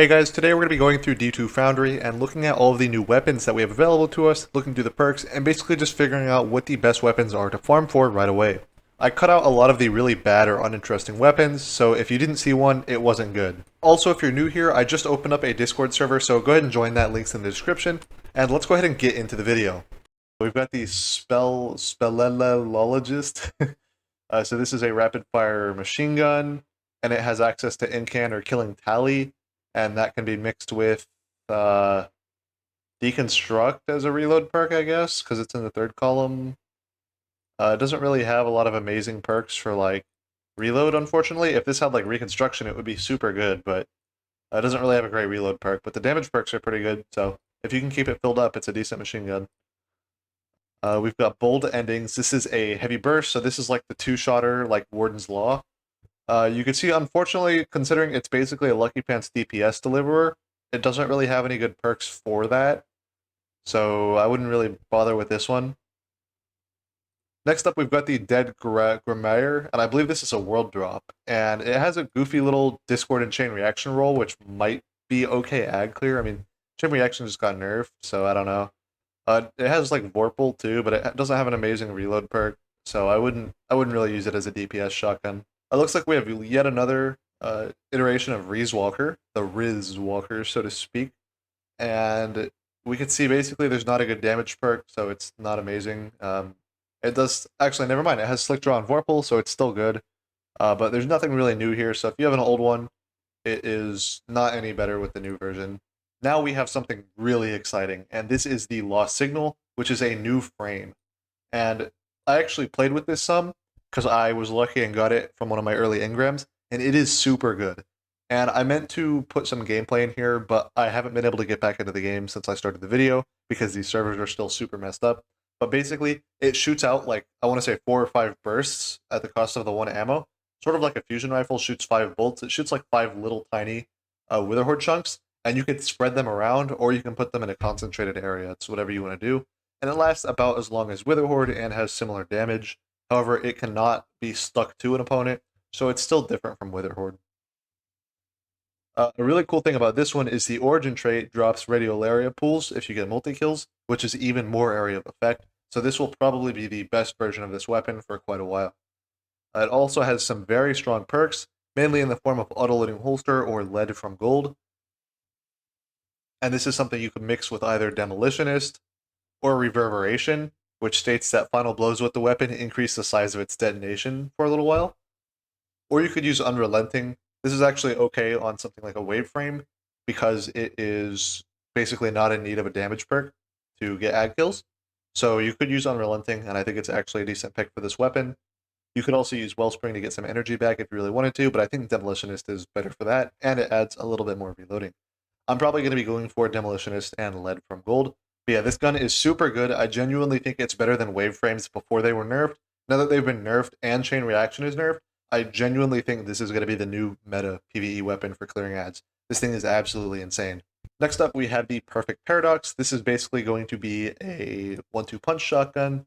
Hey guys, today we're going to be going through D2 Foundry and looking at all of the new weapons that we have available to us, looking through the perks, and basically just figuring out what the best weapons are to farm for right away. I cut out a lot of the really bad or uninteresting weapons, so if you didn't see one, it wasn't good. Also, if you're new here, I just opened up a Discord server, so go ahead and join that, links in the description, and let's go ahead and get into the video. We've got the Speleologist. So this is a rapid fire machine gun, and it has access to Incan or Killing Tally, and that can be mixed with uh, Deconstruct as a reload perk, I guess, because it's in the third column. It doesn't really have a lot of amazing perks for like reload, unfortunately. If this had like Reconstruction, it would be super good, but it doesn't really have a great reload perk. But the damage perks are pretty good, so if you can keep it filled up, it's a decent machine gun. We've got bold endings. This is a heavy burst, so this is like the two-shotter, like Warden's Law. You can see, unfortunately, considering it's basically a Lucky Pants DPS deliverer, it doesn't really have any good perks for that, so I wouldn't really bother with this one. Next up, we've got the Dead Grimaire, and I believe this is a world drop, and it has a goofy little Discord and Chain Reaction roll, which might be okay ag clear. I mean, Chain Reaction just got nerfed, so I don't know. It has like Vorpal too, but it doesn't have an amazing reload perk, so I wouldn't really use it as a DPS shotgun. It looks like we have yet another iteration of Riz Walker, the Riz Walker, so to speak, and we can see basically there's not a good damage perk, so it's not amazing. It does actually, never mind. It has Slick Draw and Vorpal, so it's still good, but there's nothing really new here. So if you have an old one, it is not any better with the new version. Now we have something really exciting, and this is the Lost Signal, which is a new frame. And I actually played with this some because I was lucky and got it from one of my early engrams, and it is super good. And I meant to put some gameplay in here, but I haven't been able to get back into the game since I started the video because these servers are still super messed up. But basically, it shoots out like, I want to say 4 or 5 bursts at the cost of the one ammo. Sort of like a fusion rifle shoots 5 bolts. It shoots like 5 little tiny Witherhoard chunks, and you can spread them around or you can put them in a concentrated area. It's whatever you want to do, and it lasts about as long as Witherhoard and has similar damage. However, it cannot be stuck to an opponent, so it's still different from Witherhoard. A really cool thing about this one is the origin trait drops radiolaria pools if you get multi-kills, which is even more area of effect, so this will probably be the best version of this weapon for quite a while. It also has some very strong perks, mainly in the form of auto-loading holster or lead from gold, and this is something you can mix with either Demolitionist or Reverberation, which states that final blows with the weapon increase the size of its detonation for a little while. Or you could use Unrelenting. This is actually okay on something like a wave frame because it is basically not in need of a damage perk to get ag kills. So you could use Unrelenting, and I think it's actually a decent pick for this weapon. You could also use Wellspring to get some energy back if you really wanted to, but I think Demolitionist is better for that, and it adds a little bit more reloading. I'm probably going to be going for Demolitionist and Lead from Gold. But yeah, this gun is super good. I genuinely think it's better than wave frames before they were nerfed. Now that they've been nerfed and Chain Reaction is nerfed, I genuinely think this is going to be the new meta PvE weapon for clearing ads. This thing is absolutely insane. Next up, we have the Perfect Paradox. This is basically going to be a 1-2 punch shotgun.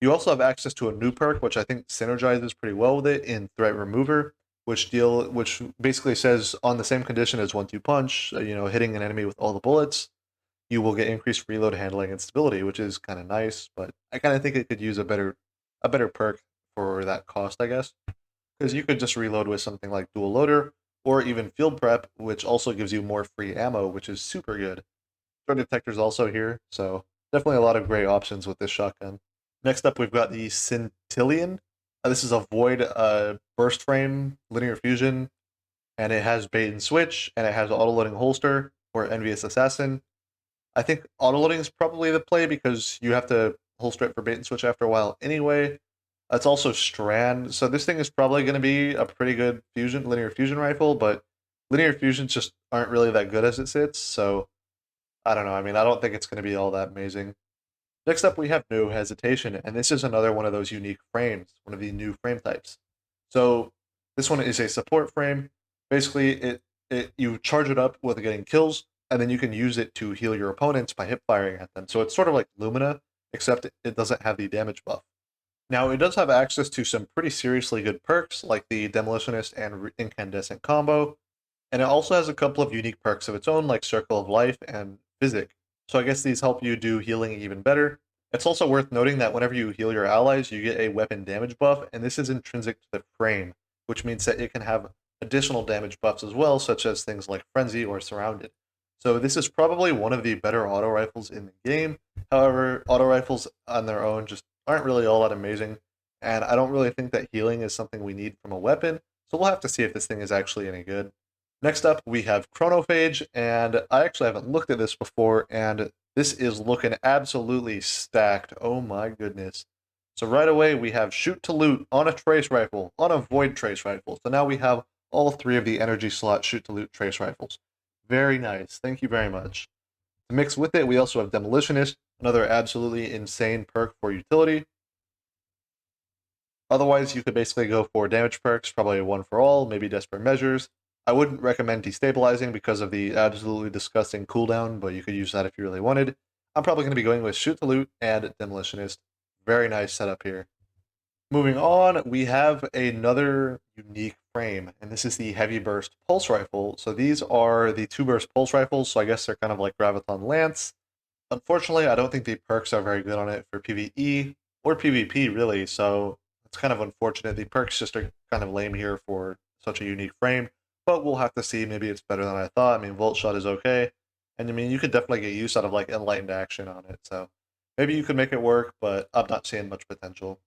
You also have access to a new perk, which I think synergizes pretty well with it in Threat Remover, which basically says on the same condition as 1-2 punch, hitting an enemy with all the bullets, you will get increased reload handling and stability, which is kind of nice. But I kind of think it could use a better perk for that cost, I guess, because you could just reload with something like Dual Loader or even Field Prep, which also gives you more free ammo, which is super good. Threat Detector's also here, so definitely a lot of great options with this shotgun. Next up, we've got the Centillion. This is a Void burst frame, linear fusion, and it has bait and switch, and it has auto-loading holster or Envious Assassin. I think auto-loading is probably the play because you have to holster it for bait and switch after a while anyway. It's also Strand, so this thing is probably going to be a pretty good linear fusion rifle, but linear fusions just aren't really that good as it sits, so I don't know. I mean, I don't think it's going to be all that amazing. Next up, we have No Hesitation, and this is another one of those unique frames, one of the new frame types. So this one is a support frame. Basically, it you charge it up with getting kills, and then you can use it to heal your opponents by hip firing at them. So it's sort of like Lumina, except it doesn't have the damage buff. Now, it does have access to some pretty seriously good perks, like the Demolitionist and Incandescent combo, And it also has a couple of unique perks of its own, like Circle of Life and Physic. So I guess these help you do healing even better. It's also worth noting that whenever you heal your allies, you get a weapon damage buff, and this is intrinsic to the frame, which means that it can have additional damage buffs as well, such as things like Frenzy or Surrounded. So this is probably one of the better auto rifles in the game. However, auto rifles on their own just aren't really all that amazing, and I don't really think that healing is something we need from a weapon, so we'll have to see if this thing is actually any good. Next up, we have Chronophage, and I actually haven't looked at this before, and this is looking absolutely stacked. Oh my goodness. So right away, we have Shoot to Loot on a Trace Rifle, on a Void Trace Rifle. So now we have all three of the energy slot Shoot to Loot Trace Rifles. Very nice. Thank you very much. To mix with it, we also have Demolitionist, another absolutely insane perk for utility. Otherwise, you could basically go for damage perks, probably one for all, maybe Desperate Measures. I wouldn't recommend destabilizing because of the absolutely disgusting cooldown, but you could use that if you really wanted. I'm probably going to be going with Shoot to Loot and Demolitionist. Very nice setup here. Moving on, we have another unique frame, and this is the Heavy Burst Pulse Rifle. So these are the 2-burst pulse rifles, so I guess they're kind of like Graviton Lance. Unfortunately, I don't think the perks are very good on it for PvE or PvP, really, so it's kind of unfortunate. The perks just are kind of lame here for such a unique frame, but we'll have to see. Maybe it's better than I thought. I mean, Volt Shot is okay, and I mean, you could definitely get use out of like Enlightened Action on it, so maybe you could make it work, but I'm not seeing much potential.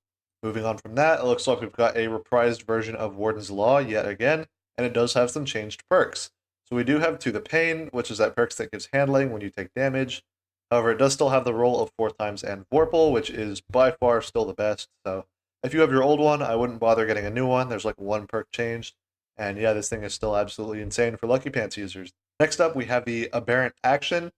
Moving on from that, it looks like we've got a reprised version of Warden's Law yet again, and it does have some changed perks. So we do have To the Pain, which is that perks that gives handling when you take damage. However, it does still have the roll of 4 times and Vorpal, which is by far still the best. So if you have your old one, I wouldn't bother getting a new one. There's like one perk changed. And yeah, this thing is still absolutely insane for Lucky Pants users. Next up, we have the Aberrant Action.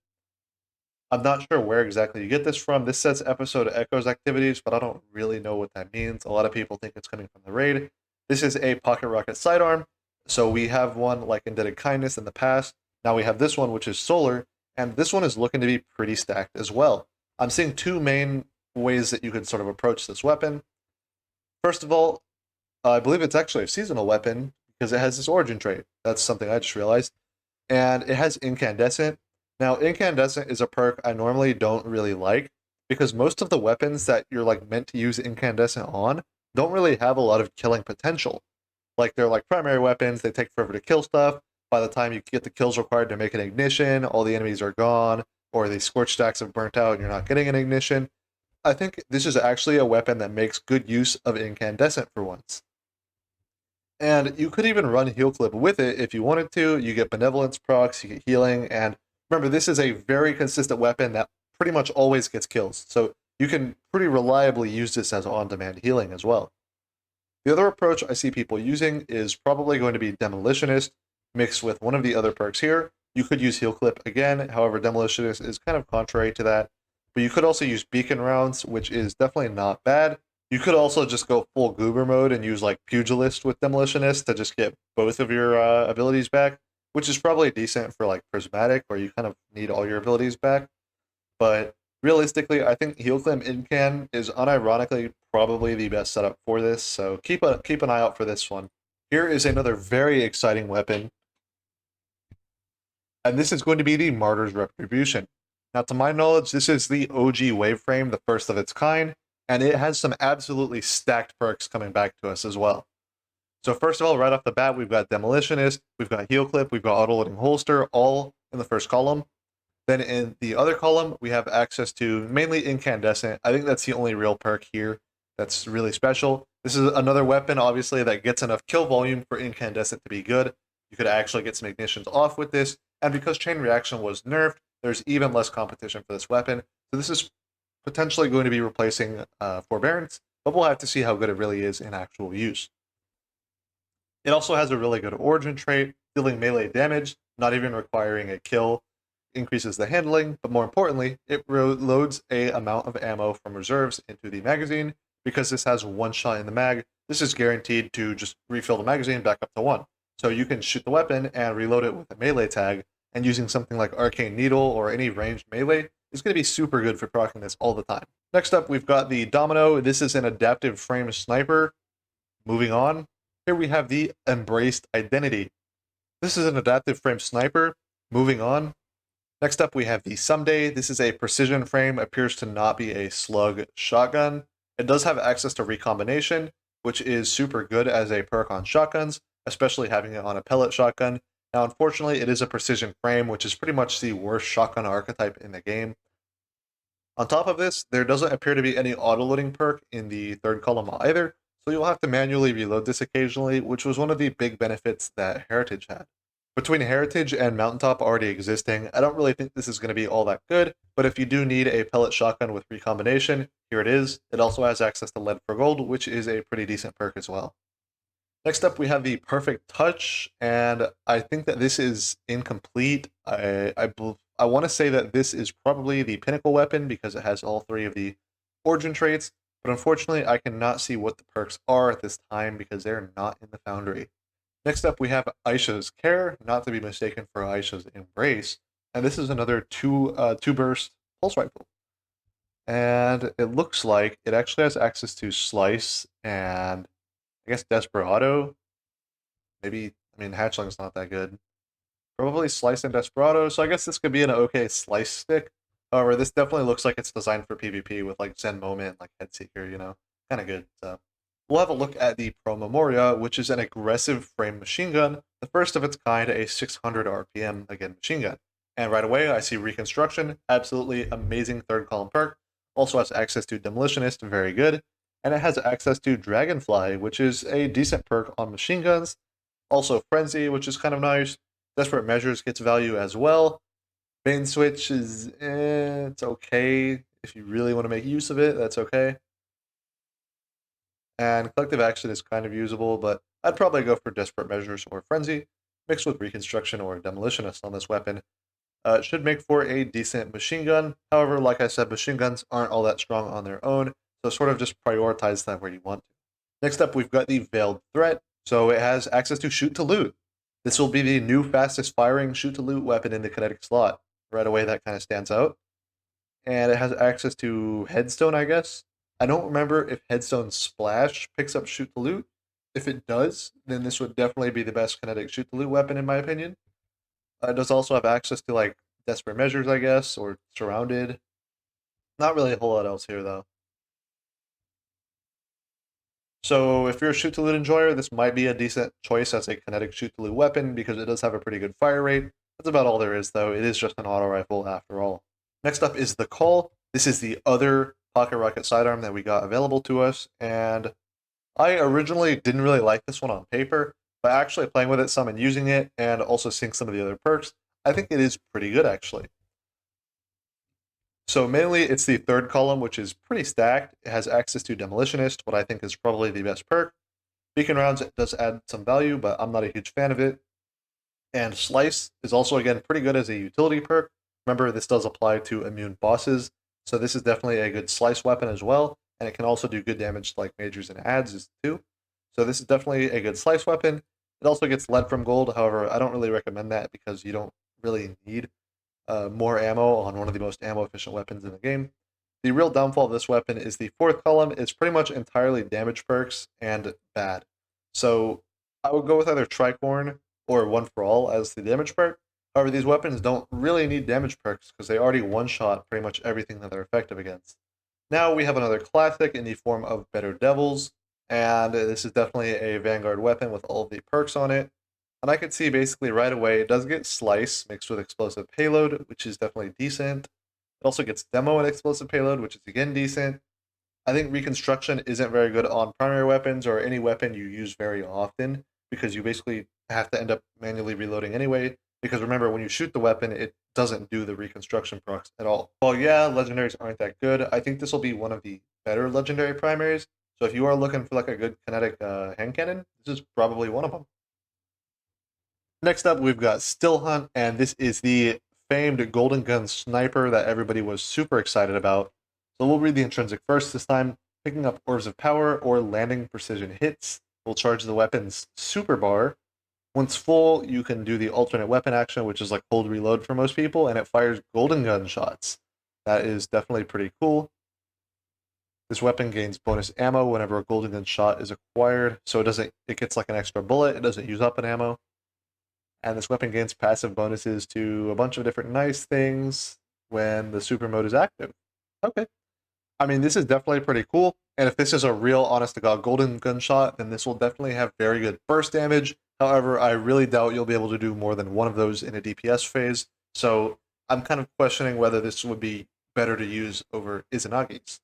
I'm not sure where exactly you get this from. This says Episode Echoes activities, but I don't really know what that means. A lot of people think it's coming from the raid. This is a Pocket Rocket Sidearm. So we have one like Indebted Kindness in the past. Now we have this one, which is Solar, and this one is looking to be pretty stacked as well. I'm seeing two main ways that you could sort of approach this weapon. First of all, I believe it's actually a seasonal weapon because it has this origin trait. That's something I just realized. And it has Incandescent. Now, Incandescent is a perk I normally don't really like because most of the weapons that you're like meant to use Incandescent on don't really have a lot of killing potential. Like they're like primary weapons, they take forever to kill stuff. By the time you get the kills required to make an ignition, all the enemies are gone, or the scorch stacks have burnt out and you're not getting an ignition. I think this is actually a weapon that makes good use of Incandescent for once. And you could even run Heal Clip with it if you wanted to. You get Benevolence procs, you get healing, and remember, this is a very consistent weapon that pretty much always gets kills. So you can pretty reliably use this as on-demand healing as well. The other approach I see people using is probably going to be Demolitionist mixed with one of the other perks here. You could use Heal Clip again, however, Demolitionist is kind of contrary to that. But you could also use Beacon Rounds, which is definitely not bad. You could also just go full Goober mode and use like Pugilist with Demolitionist to just get both of your abilities back, which is probably decent for like Prismatic, where you kind of need all your abilities back. But realistically, I think Heal Clip Incan is unironically probably the best setup for this, so keep an eye out for this one. Here is another very exciting weapon, and this is going to be the Martyr's Retribution. Now, to my knowledge, this is the OG Waveframe, the first of its kind, and it has some absolutely stacked perks coming back to us as well. So first of all, right off the bat, we've got Demolitionist, we've got Heal Clip, we've got Auto-Loading Holster, all in the first column. Then in the other column, we have access to mainly Incandescent. I think that's the only real perk here that's really special. This is another weapon, obviously, that gets enough kill volume for Incandescent to be good. You could actually get some ignitions off with this, and because Chain Reaction was nerfed, there's even less competition for this weapon. So this is potentially going to be replacing Forbearance, but we'll have to see how good it really is in actual use. It also has a really good origin trait, dealing melee damage, not even requiring a kill, increases the handling, but more importantly, it loads a amount of ammo from reserves into the magazine. Because this has one shot in the mag, this is guaranteed to just refill the magazine back up to 1. So you can shoot the weapon and reload it with a melee tag, and using something like Arcane Needle or any ranged melee is going to be super good for proccing this all the time. Next up, we've got the Domino. This is an adaptive frame sniper. Moving on, here we have the Embraced Identity. This is an adaptive frame sniper. Moving on. Next up, we have the Someday. This is a precision frame, appears to not be a slug shotgun. It does have access to recombination, which is super good as a perk on shotguns, especially having it on a pellet shotgun. Now, unfortunately, it is a precision frame, which is pretty much the worst shotgun archetype in the game. On top of this, there doesn't appear to be any auto-loading perk in the third column either, so you'll have to manually reload this occasionally, which was one of the big benefits that Heritage had. Between Heritage and Mountaintop already existing, I don't really think this is going to be all that good, but if you do need a pellet shotgun with recombination, here it is. It also has access to lead for gold, which is a pretty decent perk as well. Next up, we have the Perfect Touch, and I think that this is incomplete. I want to say that this is probably the pinnacle weapon because it has all three of the origin traits, but unfortunately, I cannot see what the perks are at this time because they're not in the Foundry. Next up, we have Aisha's Care, not to be mistaken for Aisha's Embrace, and this is another two burst pulse rifle. And it looks like it actually has access to Slice and I guess Desperado. Maybe, I mean, Hatchling's not that good. Probably Slice and Desperado, so I guess this could be an okay Slice stick. However, this definitely looks like it's designed for PvP with like Zen Moment, like Headseeker, you know? Kind of good, so. We'll have a look at the Pro Memoria, which is an aggressive frame machine gun, the first of its kind, a 600 RPM, again, machine gun. And right away, I see Reconstruction, absolutely amazing third column perk. Also has access to Demolitionist, very good. And it has access to Dragonfly, which is a decent perk on machine guns. Also Frenzy, which is kind of nice. Desperate Measures gets value as well. Bane Switch is, it's okay. If you really want to make use of it, that's okay. And Collective Action is kind of usable, but I'd probably go for Desperate Measures or Frenzy, mixed with Reconstruction or Demolitionist on this weapon. It should make for a decent machine gun. However, like I said, machine guns aren't all that strong on their own, so sort of just prioritize them where you want to. Next up, we've got the Veiled Threat. So it has access to Shoot to Loot. This will be the new fastest firing Shoot to Loot weapon in the kinetic slot. Right away, that kind of stands out. And it has access to Headstone, I guess. I don't remember if Headstone Splash picks up Shoot to Loot. If it does, then this would definitely be the best kinetic Shoot to Loot weapon in my opinion. It does also have access to like Desperate Measures, I guess, or Surrounded. Not really a whole lot else here though. So if you're a shoot to loot enjoyer, this might be a decent choice as a kinetic shoot to loot weapon because it does have a pretty good fire rate. That's about all there is though. It is just an auto rifle after all. Next up is the Call. This is the other pocket rocket sidearm that we got available to us, and I originally didn't really like this one on paper, but actually playing with it some and using it and also seeing some of the other perks, I think it is pretty good actually. So mainly it's the third column, which is pretty stacked. It has access to Demolitionist, what I think is probably the best perk. Beacon Rounds does add some value, but I'm not a huge fan of it. And Slice is also, again, pretty good as a utility perk. Remember, this does apply to immune bosses, so this is definitely a good Slice weapon as well, and it can also do good damage to like majors and adds too. So this is definitely a good Slice weapon. It also gets lead from gold, however, I don't really recommend that because you don't really need more ammo on one of the most ammo efficient weapons in the game. The real downfall of this weapon is the fourth column is pretty much entirely damage perks and bad. So I would go with either Tricorn or One for All as the damage perk. However, these weapons don't really need damage perks because they already one-shot pretty much everything that they're effective against. Now we have another classic in the form of Better Devils, and this is definitely a Vanguard weapon with all of the perks on it. And I could see basically right away it does get Slice mixed with Explosive Payload, which is definitely decent. It also gets Demo and Explosive Payload, which is again decent. I think Reconstruction isn't very good on primary weapons or any weapon you use very often because you basically have to end up manually reloading anyway. Because remember, when you shoot the weapon, it doesn't do the Reconstruction procs at all. Well, yeah, legendaries aren't that good. I think this will be one of the better legendary primaries. So if you are looking for like a good kinetic hand cannon, this is probably one of them. Next up, we've got Still Hunt, and this is the famed Golden Gun Sniper that everybody was super excited about. So we'll read the intrinsic first this time. Picking up Orbs of Power or landing precision hits will charge the weapon's super bar. Once full, you can do the alternate weapon action, which is like hold reload for most people, and it fires Golden Gun shots. That is definitely pretty cool. This weapon gains bonus ammo whenever a Golden Gun shot is acquired, so it gets like an extra bullet. It doesn't use up an ammo. and this weapon gains passive bonuses to a bunch of different nice things when the super mode is active. Okay. I mean, this is definitely pretty cool. And if this is a real, honest to God, golden gunshot, then this will definitely have very good burst damage. However, I really doubt you'll be able to do more than one of those in a DPS phase. So I'm kind of questioning whether this would be better to use over Izanagi's.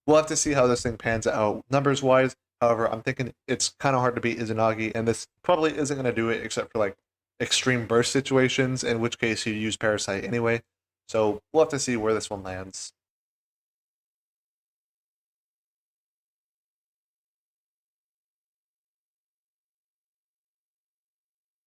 We'll have to see how this thing pans out numbers wise. However, I'm thinking it's kind of hard to beat Izanagi, and this probably isn't going to do it except for like extreme burst situations, in which case you use Parasite anyway. So we'll have to see where this one lands.